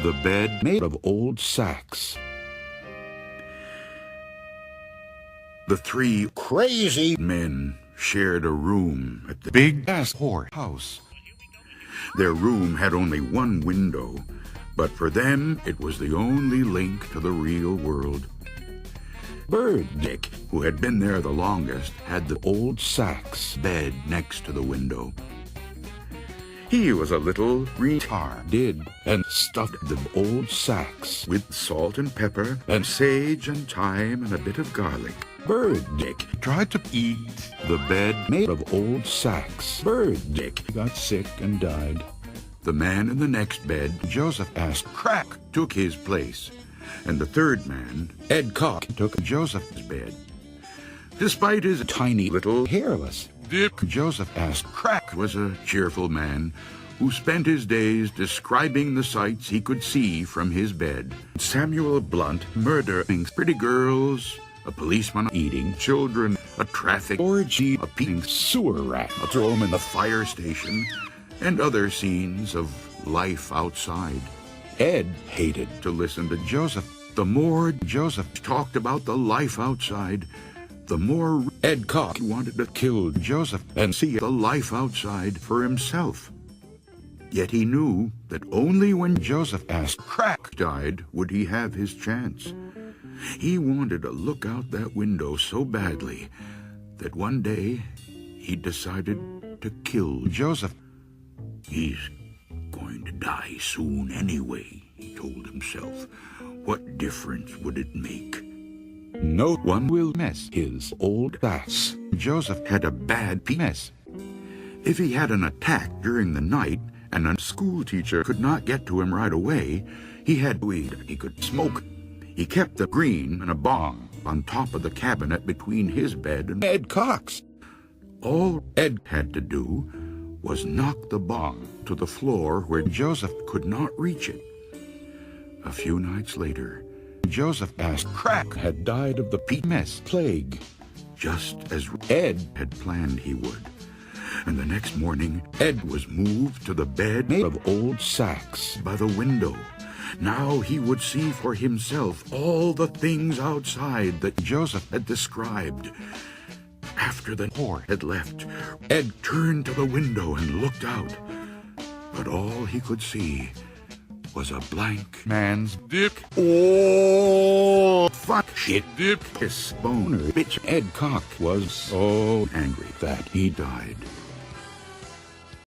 The bed made of old sacks. The three crazy men shared a room at the big-ass whorehouse. Their room had only one window, but for them it was the only link to the real world. Bird Dick, who had been there the longest, had the old sacks bed next to the window. He was a little retarded and stuffed the old sacks with salt and pepper and sage and thyme and a bit of garlic. Bird Dick tried to eat the bed made of old sacks. Bird Dick got sick and died. The man in the next bed, Joseph asked Crack, took his place, and the third man, Ed Cock, took Joseph's bed. Despite his tiny little hairless Dick, Joseph asked Crack was a cheerful man who spent his days describing the sights he could see from his bed. Samuel Blunt murdering pretty girls, a policeman eating children, a traffic orgy, a peeing sewer rat, a throw him in the fire station, and other scenes of life outside. Ed hated to listen to Joseph. The more Joseph talked about the life outside, the more Ed Cock wanted to kill Joseph and see the life outside for himself. Yet he knew that only when Joseph asked Crack died would he have his chance. He wanted to look out that window so badly that one day he decided to kill Joseph. He's going to die soon anyway, he told himself. What difference would it make? No one will mess his old ass. Joseph had a bad mess. If he had an attack during the night and a school teacher could not get to him right away, he had weed he could smoke. He kept the green and a bong on top of the cabinet between his bed and Ed Cock's. All Ed had to do was knock the bong to the floor where Joseph could not reach it. A few nights later, Joseph asked Crack had died of the PMS plague, just as Ed had planned he would. And the next morning, Ed was moved to the bed made of old sacks by the window. Now he would see for himself all the things outside that Joseph had described. After the whore had left, Ed turned to the window and looked out. But all he could see was a blank man's dick. Oh, fuck shit, dick. This boner bitch Ed Cock was so angry that he died.